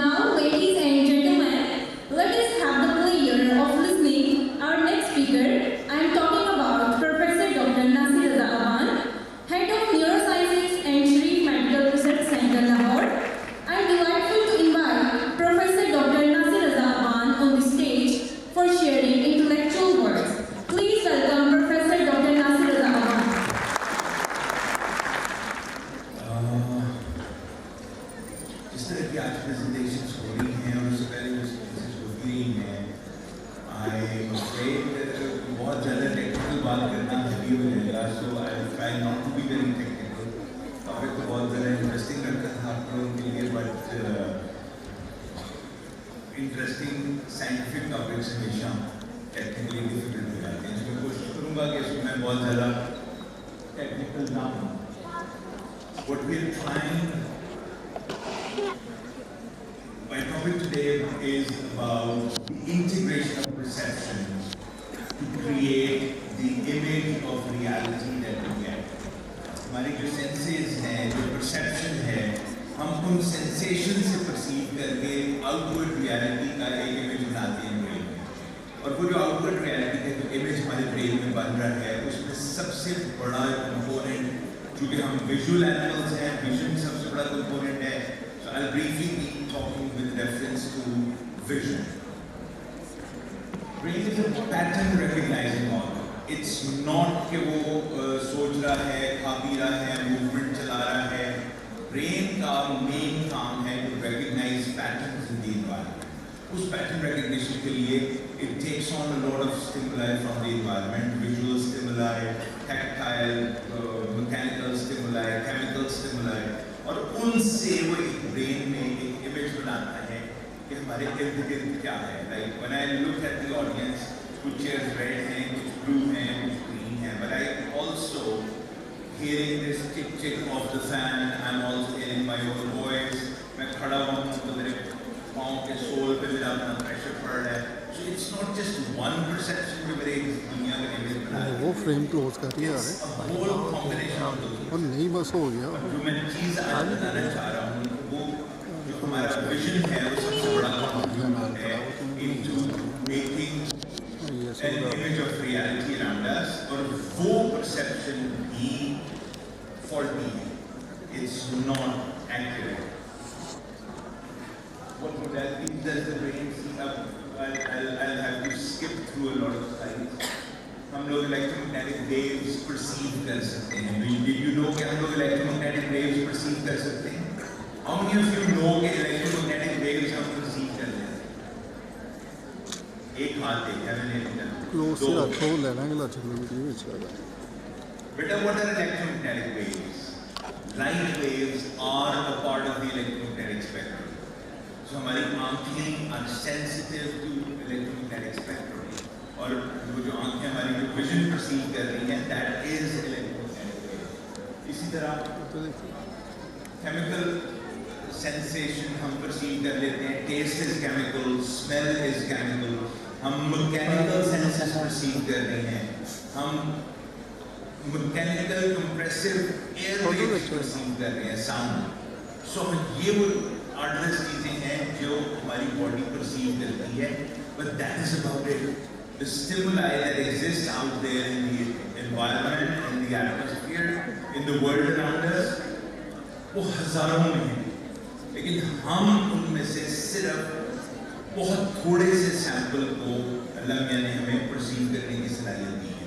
Now, ladies and gentlemen, let us have the pleasure of listening our next speaker. I am talking about Professor Dr. Nasir Awan, Head of Neurosciences and Sharif Medical Research Center, Lahore. I am delighted to invite Professor Dr. Nasir Awan on the stage for sharing intellectual words. Please welcome Professor Dr. Nasir Awan. जिस तरह की आज presentations हो रही हैं और उससे पहले जो स्पीचेस होती रही हैं, आई एम अफ्रेड बहुत ज़्यादा टेक्निकल बात करना हैवी हो जाएगा, so I will try not to be very technical. Topic तो बहुत ज़्यादा इंटरेस्टिंग लगता था आप लोगों के लिए, बट इंटरेस्टिंग साइंटिफिक टॉपिक्स हमेशा टेक्निकली डिफिकल्ट हो जाते हैं, इसमें कोशिश करूँगा कि इसमें मैं बहुत ज़्यादा टेक्निकल ना हूँ। What we are trying My topic today is about the integration of perception to create the image of reality that we get. हमारी जो senses हैं, जो perception है, हम उन sensation से perceive करके outward reality का एक image बनाते हैं brain में। और वो जो outward reality है, जो image हमारे brain में बन रहा है, उसमें सबसे बड़ा component, क्योंकि हम visual animals हैं, vision सबसे बड़ा component है, so I'll briefly be talking with reference to vision. Brain is a pattern recognizing organ. It's not कि वो सोच रहा है, खा पी रहा है, movement चला रहा है. Brain का main काम है to recognize patterns in the environment. उस pattern recognition के लिए it takes on a lot of stimuli from the environment, visual stimuli, tactile, mechanical stimuli, chemical stimuli. और उनसे वो एक ब्रेन में एक इमेज बनाता है कि हमारे इर्द गिर्द क्या है। Like when I look at the audience, कुछ चेयर्स रेड हैं, कुछ ब्लू हैं, कुछ ग्रीन हैं, but I also hearing this tick tick of the fan, I am also hearing my own voice. मैं खड़ा हुआ हूँ तो मेरे पाँव के सोल पे मेरा अपना प्रेशर पड़ रहा है। So it's not just one perception जो मेरे दुनिया का इमेज बना रहा है, वो फ्रेम क्लोज कर दिया है होल कॉम्बिनेशन ऑफ दोस। और नहीं बस हो गया। जो मैं चीज़ आज बताना चाह रहा हूँ, वो जो हमारा विजन है, वो सबसे बड़ा कंट्रीब्यूट है into making an image of reality around us. और वो परसेप्शन भी फॉल्टी है, it's not accurate. What modalities does the brain see up? I'll have to skip through a lot of slides. हम लोग electromagnetic waves perceive कर सकते हैं। Did you know कि हम लोग electromagnetic waves perceive कर सकते हैं? How many of you know कि electromagnetic waves हम perceive कर रहे हैं? एक हाथ देखा मैंने इधर। क्लोज से रखो, लेना के लाच वीडियो में चला। बेटा, what are electromagnetic waves? Light waves are a part of the electromagnetic spectrum. So हमारी आँखें are sensitive to electromagnetic spectrum. और वो जो आँखें हमारी जो विजन परसीव कर रही हैं, that is electromagnetic wave. इसी तरह chemical sensation हम परसीव कर लेते हैं, taste is chemical, smell is chemical. हम mechanical senses परसीव कर रहे हैं, हम mechanical compressive air waves perceive कर रहे हैं, sound. So ये वो ordinary चीजें हैं जो हमारी body परसीव करती है, but that is about it. The stimuli that exist out there in the environment, in the atmosphere, in the world around us, वो हजारों में हैं, लेकिन हम उनमें से सिर्फ बहुत थोड़े से सैंपल को अल्लाह मियां ने हमें परसीव करने की सलाहियत दी है।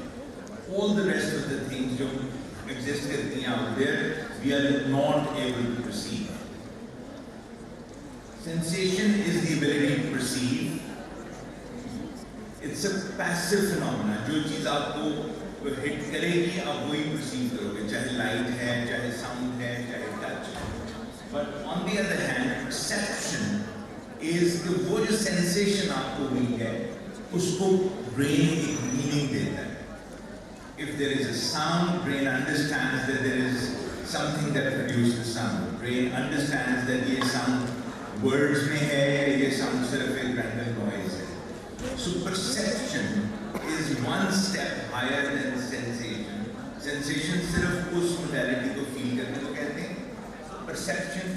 All the rest of the things जो exist करती हैं out there, we are not able to perceive. Sensation is the ability to perceive. It's a passive phenomenon. जो चीज़ आपको हिट करेगी, आप वही perceive करोगे, चाहे light है, चाहे sound है, चाहे touch है. But on the other hand, perception is कि वो जो sensation आपको हुई है, उसको brain एक meaning देता है. If there is a sound, brain understands that there is something that produced the sound. Brain understands that ये sound words में है, ये sound सिर्फ एक random noise है. So perception is one step higher than sensation. Sensation सिर्फ उस modality को feel करने को कहते हैं. Perception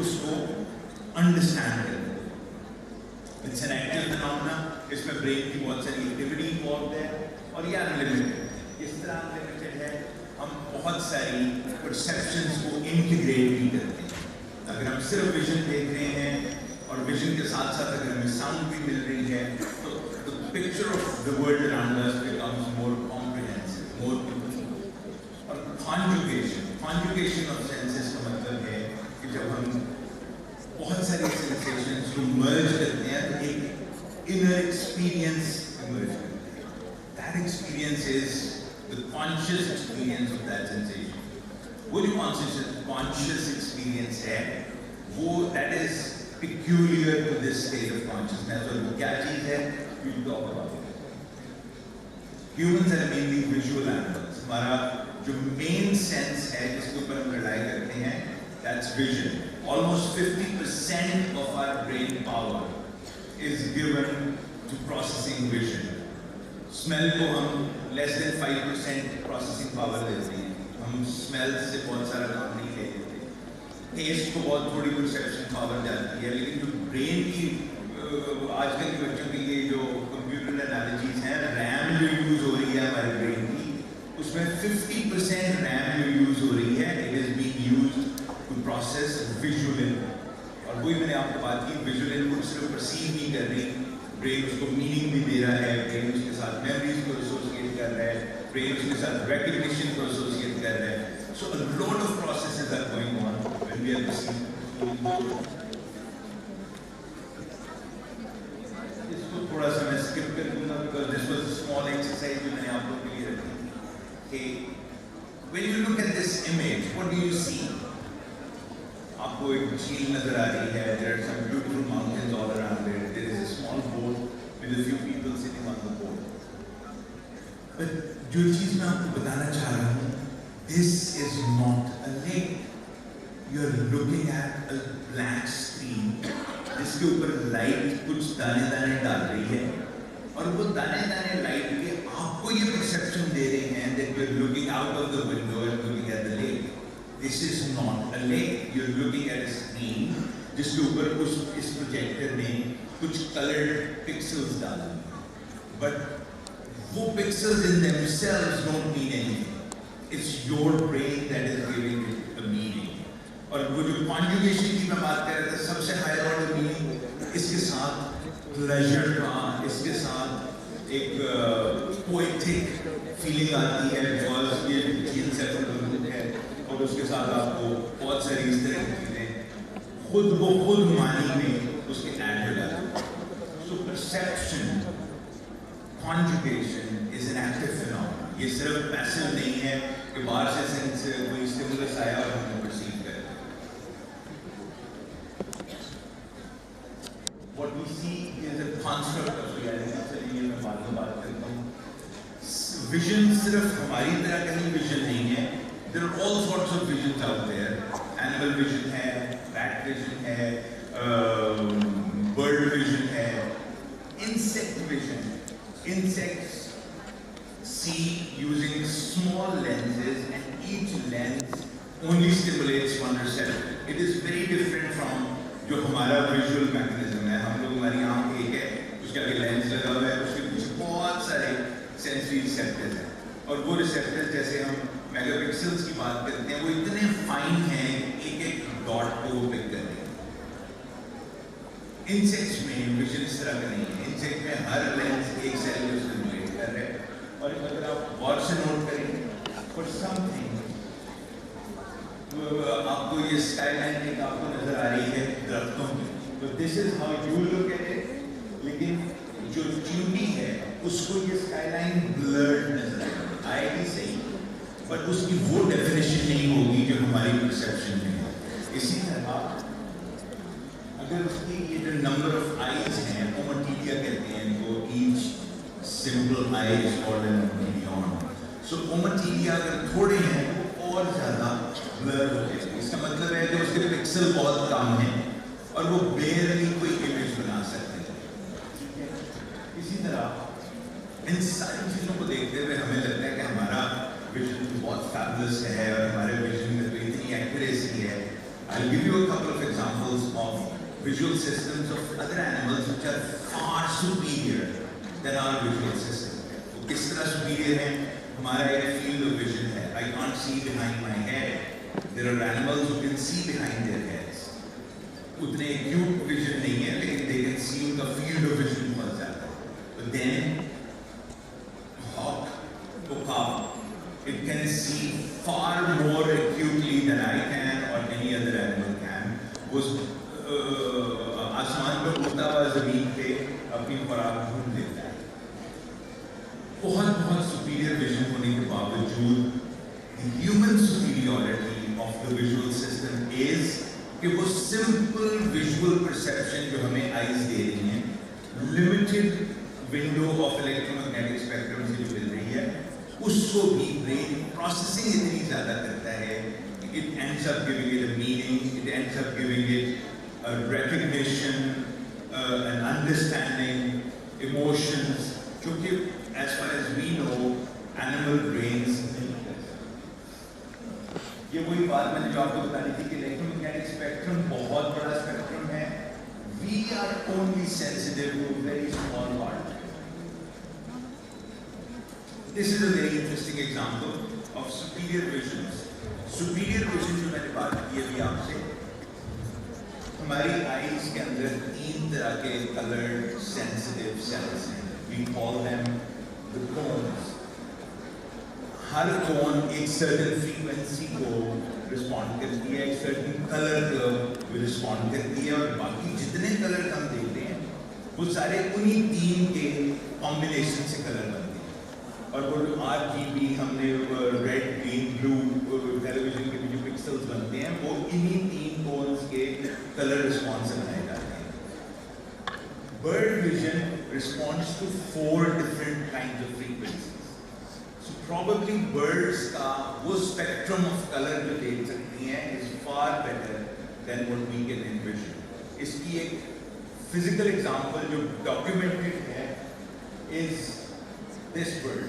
उसको अंडरस्टैंड करते हैं। इट्स एन एक्टिव फिनोमेना, इसमें ब्रेन की बहुत सारी एक्टिविटी इन्वॉल्व है और ये अनलिमिटेड। इस तरह अनलिमिटेड है, हम बहुत सारी परसेप्शंस को इंटीग्रेट भी करते हैं। अगर हम सिर्फ विजन देख रहे हैं और विजन के साथ साथ अगर हमें साउंड भी मिल रही है तो the picture of the world around us becomes more comprehensive, more complete. और कॉन्जुगेशन ऑफ सेंसेस का मतलब है कि जब हम बहुत सारी सेंसेशंस को मर्ज करते हैं तो एक इनर एक्सपीरियंस इमर्ज करते हैं। That experience is the conscious experience of that sensation. वो जो कॉन्शियस एक्सपीरियंस है वो that is peculiar to this state of consciousness। और वो क्या चीज है, we'll talk about it। Humans are mainly visual animals। हमारा जो main sense है जिसके ऊपर हम rely करते हैं, that's vision। Almost 50% of our brain power is given to processing vision। Smell को हम less than 5% processing power देते हैं, हम smell से बहुत सारा काम नहीं लेते। टेस्ट को बहुत थोड़ी परसेप्शन पावर जाती है, लेकिन जो ब्रेन की आजकल के बच्चों के लिए जो कंप्यूटर एनालॉजीज हैं, रैम जो यूज हो रही है हमारे ब्रेन की, उसमें 50% रैम जो यूज हो रही है, it is being used to process visual input. और वही मैंने आपको बात की, विजुअल इनपुट सिर्फ परसीव नहीं कर रही, ब्रेन उसको मीनिंग भी दे रहा है, ब्रेन उसके साथ मेमोरीज को एसोसिएट कर रहा है, ब्रेन उसके साथ रिकग्निशन को एसोसिएट कर रहा है। So a lot of processes are going on when we are listening। इसको थोड़ा सा मैं skip कर दूँगा because this was a small exercise जो मैंने आप लोगों के लिए रखी। Okay, when you look at this image, what do you see? आपको एक झील नजर आ रही है, there are some beautiful mountains all around it, there is a small boat with a few people sitting on the boat। But जो चीज़ मैं आपको बताना चाह रहा हूँ, this is not a lake। You're looking at a blank screen जिसके ऊपर light कुछ दाने दाने डाल रही है और वो दाने दाने लाइट के आपको ये परसेप्शन दे रहे हैं that you're looking out of the window and looking at the lake। This is not a lake। You're looking at a screen जिसके ऊपर कुछ इस प्रोजेक्टर ने कुछ colored pixels डाले, but वो pixels in themselves don't mean anything। It's your brain that is giving it a meaning। और वो जो conjugation की मैं बात कर रहा था, सबसे higher order meaning इसके साथ pleasure का, इसके साथ एक poetic feeling आती है because ये चीज़ से है और उसके साथ आपको बहुत सारी इस तरह की चीज़ें खुद वो खुद मानी में उसके ऐड हो जाती है। So perception, conjugation is an active phenomenon। ये सिर्फ पैसिव नहीं है कि बाहर से सेंस कोई स्टिमुलस आया और हमने परसीव कर। What we see is a construct of reality। चलिए मैं बाद में बात करता हूँ। Vision सिर्फ हमारी तरह का ही vision नहीं है। There are all sorts of visions out there। Animal vision है, bat vision है, bird vision है, insect vision। Insects see using small lenses and each lens only stimulates one receptor। It is very different from जो हमारा visual mechanism है। हम लोग हमारी आँख एक है, उसके आगे लेंस लगा हुआ है, उसके पीछे बहुत सारे sensory receptors हैं और वो receptors जैसे हम मेगापिक्सल्स की बात करते हैं वो इतने फाइन हैं एक एक डॉट को वो पिक कर रहे हैं। इंसेक्ट्स में विजन इस तरह का नहीं है। इंसेक्ट में हर लेंस एक सेल को स्टिमुलेट कर रहे हैं और अगर आप गौर से नोट करें फॉर समथिंग आपको ये स्काईलाइन एक आपको नजर आ रही है दरख्तों की, तो this is how you look at it. लेकिन जो ट्यूटी है उसको ये स्काईलाइन ब्लर्ड नजर आएगी सही, बट उसकी वो डेफिनेशन नहीं होगी जो हमारी परसेप्शन में है। इसी तरह अगर उसकी ये जो नंबर ऑफ आईज हैं ओमोटिलिया कहते हैं इनको, each simple I is called an ओमोटिलियन। सो ओमोटिलिया अगर थोड़े हैं वो और ज़्यादा ब्लर हो जाएंगे। इसका मतलब है कि उसके पिक्सल बहुत कम हैं और वो बेयरली कोई इमेज बना सकते हैं। इसी तरह इन सारी चीज़ों को देखते हुए हमें लगता है कि हमारा विजन बहुत फैबुलस है और हमारे विजन में तो इतनी एक्यूरेसी है। I'll give you a couple of examples of visual systems of other animals which are far superior than our visual system. वो किस तरह superior है? हमारा एक field of vision है. I can't see behind my head. There are animals who can see behind their heads. उतने acute vision नहीं है, लेकिन they can see उनका field of vision बहुत ज़्यादा है. But then hawk, cow, it can see far more acutely than I can or any other animal can. वो आसमान पर उड़ता हुआ ज़मीन पे अपनी खुराक ढूंढ लेता है. बहुत superior vision होने के बावजूद the human superiority of the visual system is कि वो simple visual perception जो हमें eyes दे रही हैं, limited window of electromagnetic spectrum से जो मिल रही है, उसको भी brain processing इतनी ज़्यादा करता है, it ends up giving it a meaning, it ends up giving it a recognition, an understanding, emotions, क्योंकि as far as we know, animal brains ये वही बात मैंने जो आपको बता रही थी कि इलेक्ट्रोमैग्नेटिक स्पेक्ट्रम बहुत बड़ा स्पेक्ट्रम है. We are only sensitive to a very small part. This is a very interesting example of superior visions. Superior vision जो मैंने बात की अभी आपसे, हमारी आईज के अंदर 3 तरह के colored sensitive cells हैं. We call them the cones. हर कोन एक सर्टेन फ्रीक्वेंसी को रिस्पॉन्ड करती है, एक सर्टेन कलर को रिस्पॉन्ड करती है, और बाकी जितने कलर हम देखते हैं वो सारे उन्हीं 3 के कॉम्बिनेशन से कलर बनते हैं. और वो RGB हमने रेड ग्रीन ब्लू टेलीविजन के जो पिक्सल्स बनते हैं वो इन्हीं 3 कोन्स के कलर रिस्पॉन्स से बनाए जाते हैं. Bird vision responds to 4 different kinds of frequency. Probably birds का वो spectrum of color जो देख सकती हैं is far better than what we can envision. इसकी एक physical example जो documented है is this bird.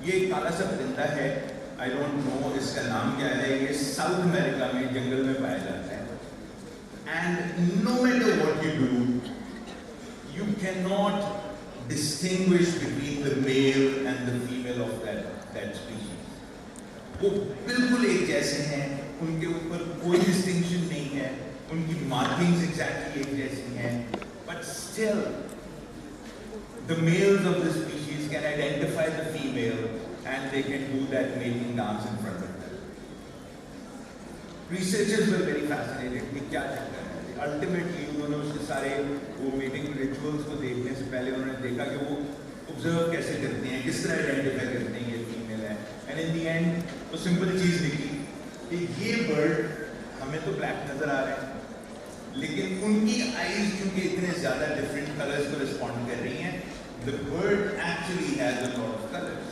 ये काला सा परिंदा है. I don't know इसका नाम क्या है. ये साउथ अमेरिका में जंगल में पाया जाता है. And no matter what you do, you cannot distinguish between the male and the female of that species. वो बिल्कुल एक जैसे हैं, उनके ऊपर कोई distinction नहीं है, उनकी markings exactly एक जैसी हैं, but still the males of the species can identify the female and they can do that mating dance in front of them. Researchers were very fascinated कि क्या चक्कर है. Ultimately उन्होंने उसके सारे वो मीटिंग रिचुअल्स को देखने से पहले उन्होंने देखा कि वो ऑब्जर्व कैसे करते हैं, किस तरह आइडेंटिफाई करते हैं ये फीमेल है. एंड इन द एंड तो सिंपल चीज़ निकली कि ये बर्ड हमें तो ब्लैक नजर आ रहे हैं, लेकिन उनकी आईज क्योंकि इतने ज़्यादा डिफरेंट कलर्स को रिस्पॉन्ड कर रही हैं, the bird actually has a lot of colours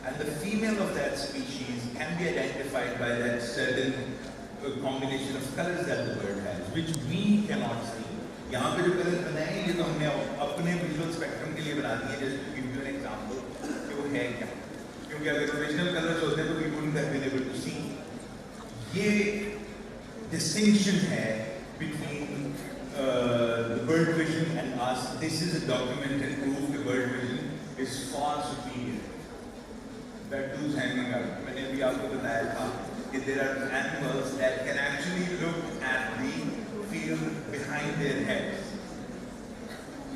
and the female of that species can be identified by that certain combination of colors that the bird has, which we cannot see. यहाँ पे जो colour बनाए हैं ये तो हमने अपने visual spectrum के लिए बना दिए. Just to give you an example कि वो है क्या, क्योंकि अगर original colors होते तो we wouldn't have been able to see. ये distinction है between the bird vision and us. This is a documented proof that bird vision is far superior. That dude's hanging out. मैंने अभी आपको बताया था there are animals that can actually look at the field behind their heads.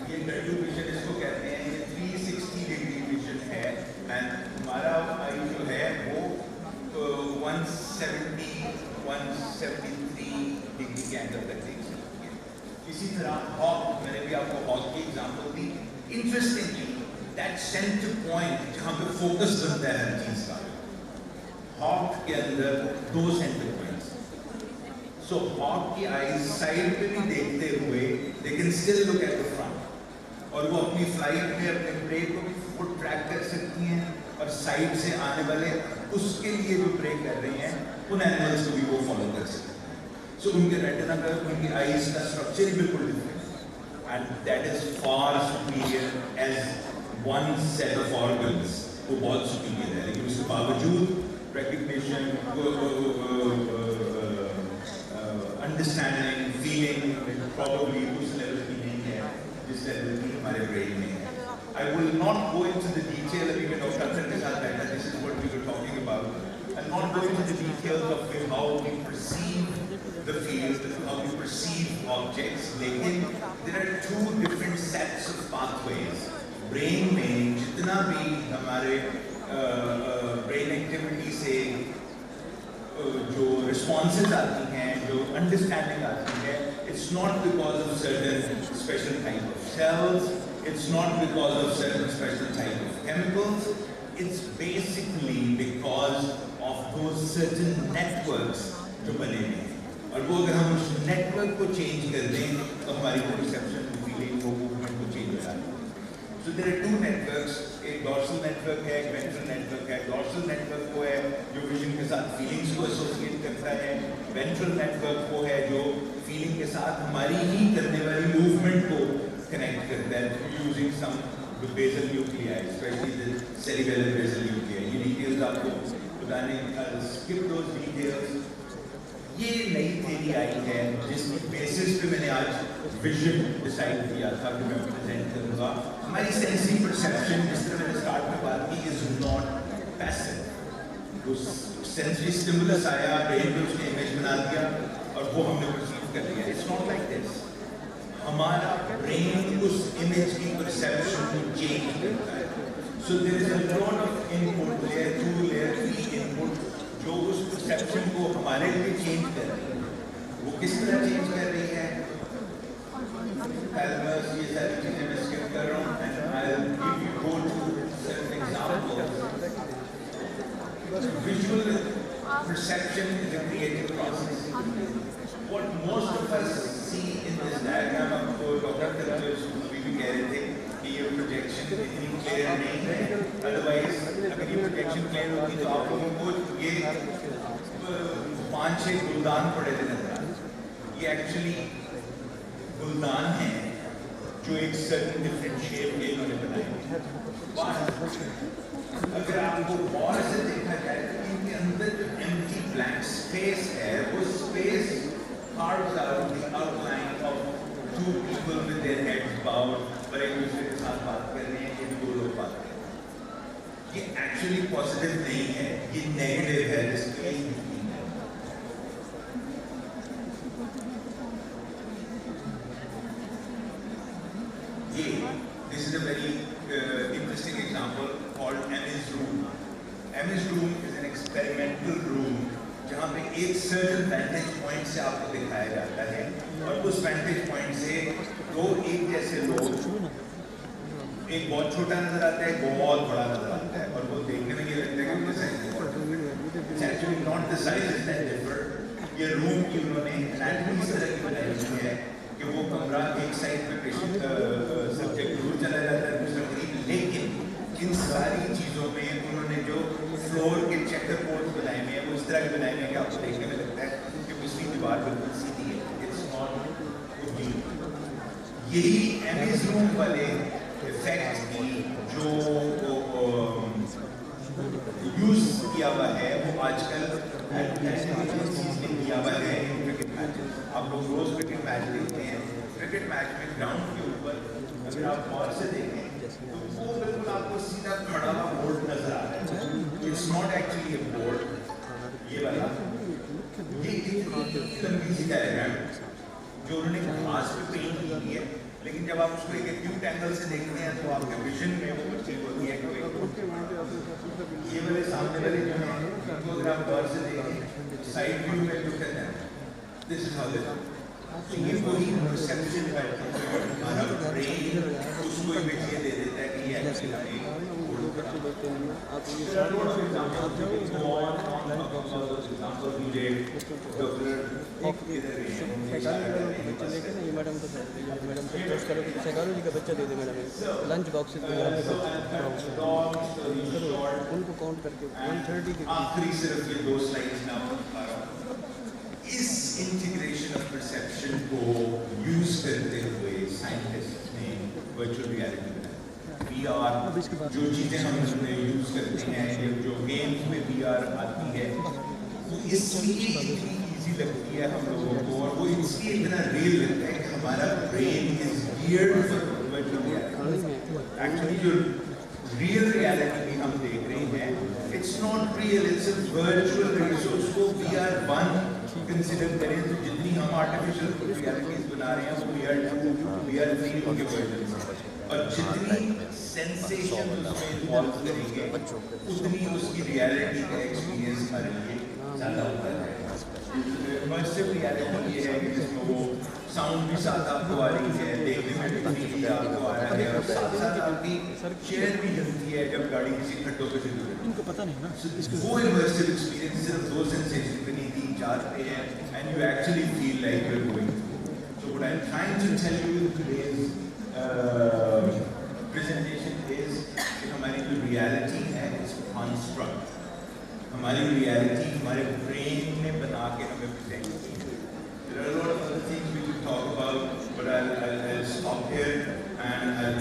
ये डर्टू vision इसको कहते हैं. ये 360 डिग्री विजन है and हमारा आई जो है वो 173 डिग्री के एंगल तक देख सकती है. इसी तरह हॉक, मैंने भी आपको हॉक की example the. Interestingly that centre point जहाँ पे फोकस बनता है हर चीज का, हॉक के अंदर 2 सेंटर पॉइंट्स. सो हॉक की आईज साइड पे भी देखते हुए they can still look at the front, और वो अपनी फ्लाइट में अपने प्रे को भी फुट ट्रैक कर सकती हैं, और साइड से आने वाले उसके लिए जो प्रे कर रही हैं उन एनिमल्स को भी वो फॉलो कर सकते हैं. सो उनके रेटिना का, उनकी आईज का स्ट्रक्चर ही बिल्कुल different, and that is far superior as one set of organs. वो बहुत सुपीरियर है, लेकिन उसके बावजूद recognition, अंडरस्टैंडिंग, फीलिंग probably उस लेवल की नहीं है जिस लेवल की हमारे ब्रेन में है. I will not go into the detail. अभी मैं डॉक्टर अख्तर के साथ बैठा. This is what we were talking about. I'll not go into the details of how we perceive the field, how we perceive objects. लेकिन there are two different sets of pathways. Brain में जितना भी हमारे brain activity से जो responses आती हैं, जो understanding आती है, it's not because of certain special type of cells, it's not because of certain special type of chemicals, it's basically because of those certain networks जो बने हैं. और वो अगर हम उस network को change कर दें, तो हमारी perception, feeling, movement को change हो जाता है. So there are two networks. एक dorsal network है, एक ventral network है. Dorsal network वो है जो vision के साथ feelings को associate करता है. Ventral network वो है जो feeling के साथ हमारी ही करने वाली movement को connect करता है using some basal nuclei, especially the cerebellar basal nuclei. ये details आपको बताने, I'll skip those details. ये नई थ्योरी आई है जिसकी बेसिस पे मैंने आज विजन डिसाइड किया था कि मैं प्रेजेंट करूँगा. हमारी सेंसरी परसेप्शन, जिस तरह मैंने स्टार्ट में बात की, इज नॉट पैसिव. उस सेंसरी स्टिमुलस आया, ब्रेन में उसने इमेज बना दिया और वो हमने परसीव कर लिया. It's not like this. हमारा ब्रेन उस इमेज की परसेप्शन को चेंज करता है. So there is a lot of input, layer 2, layer 3 input जो उस परसेप्शन को हमारे लिए चेंज कर रही है. वो किस तरह चेंज कर रही है? ये सारी चीजें मैं स्किप कर रहा हूँ and I'll give you go to certain examples. Visual perception is a creative process. What most of us see in this diagram, आपको डॉक्टर तरफ अभी भी कह रहे थे कि ये प्रोजेक्शन इतनी क्लियर नहीं है. अदरवाइज अगर ये प्रोजेक्शन क्लियर होती तो आप लोगों को ये 5-6 गुलदान पड़े थे नजर आते. ये एक्चुअली गुलदान है जो एक सर्टेन डिफरेंट शेप के इन्होंने बनाए. अगर आपको गौर से देखा जाए तो इनके अंदर जो एम्प्टी ब्लैंक स्पेस है, वो space carves out the outline of two people with their heads bowed, पर एक दूसरे के साथ बात कर रहे हैं. ये दो लोग बात कर रहे हैं. ये एक्चुअली पॉजिटिव नहीं है, ये नेगेटिव है. This is a very interesting example called Emmy's room. Emmy's room is an experimental room जहाँ पे एक certain vantage point से आपको दिखाया जाता है और उस vantage point से दो एक जैसे लोग, एक बहुत छोटा नजर आता है, एक बहुत बड़ा नजर आता है, और वो देखने में ये लगता है कि उनका साइज बहुत है. It's actually not the sizes that differ. ये रूम की उन्होंने एनाटॉमी इस तरह की बनाई हुई है कि वो कमरा एक साइड पे पेशेंट सब्जेक्ट दूर चला जाता है, दूसरा करीब. लेकिन इन सारी चीज़ों में उन्होंने जो फ्लोर के चेकर बोर्ड बनाए हुए हैं वो इस तरह के बनाए हुए हैं कि आपको देखने में लगता है कि पिछली दीवार बिल्कुल सीधी है. इट्स नॉट उठी. यही एमिस रूम वाले इफेक्ट की जो यूज किया हुआ है वो आजकल एडवर्टाइजमेंट में किया हुआ है. क्रिकेट मैच, आप लोग रोज क्रिकेट मैच देखते हैं. क्रिकेट मैच में ग्राउंड के ऊपर अगर आप गौर से देखें तो वो बिल्कुल आपको सीधा खड़ा हुआ बोर्ड नजर आ रहा है. It's not actually A board. ये वाला ये इतनी लंबी सी डायग्राम जो उन्होंने घास पे पेंट की है, लेकिन जब आप उसको एक एक्यूट एंगल से देखते हैं तो आपके विजन में वो चीज होती है कि ये वाले सामने वाले जो हैं उनको अगर आप गौर से देखें साइड व्यू में look at that, this is how this. तो ये वही परसेप्शन है हमारा ब्रेन उसको इमेज ये दे देता है कि ये एक्चुअली आप ये सारे मैडम को साइकोलॉजी का बच्चा दे दे मैडम. लंच बॉक्स उनको काउंट करके 130 के आखिरी सिर्फ ये 2 स्लाइड्स में आपको दिखा रहा हूँ. इस इंटीग्रेशन ऑफ परसेप्शन को यूज करते हुए साइंटिस्ट ने वर्चुअल रियलिटी बनाई. VR जो चीज़ें हम उसमें यूज करते हैं, जो गेम्स में VR आती है, तो इसलिए इतनी इजी लगती है हम लोगों को, और वो इसलिए इतना रियल लगता है कि हमारा brain is geared for virtual reality. Actually जो रियल रियलिटी भी हम देख रहे हैं, it's not real, it's a virtual reality. So उसको VR1 कंसिडर करें तो जितनी हम आर्टिफिशियल रियलिटीज बना रहे हैं वो VR2 VR3 के वर्जन में, और जितनी सेंसेशन उसमें इन्वॉल्व करेंगे उतनी उसकी रियलिटी का एक्सपीरियंस हमारे लिए ज़्यादा होता है। इमर्सिव रियलिटी ये है कि जिसमें वो साउंड भी साथ आपको आ रही है, देखने में भी 3D आपको आ रहा है, और साथ साथ आपकी चेयर भी हिलती है जब गाड़ी किसी खड्डों पे से गुजरती है। इनको पता नहीं ना वो इमर्सिव एक्सपीरियंस सिर्फ दो सेंसेशन पे नहीं, 3-4 पे है, and you actually feel like you are going through. So what I am trying to tell you in today's presentation is कि हमारी जो रियलिटी है इट्स कॉन्स्ट्रक्ट। हमारी रियलिटी हमारे ब्रेन ने बना के हमें प्रेजेंट की है। There are a lot of other things we could talk about, but I'll stop here and I'll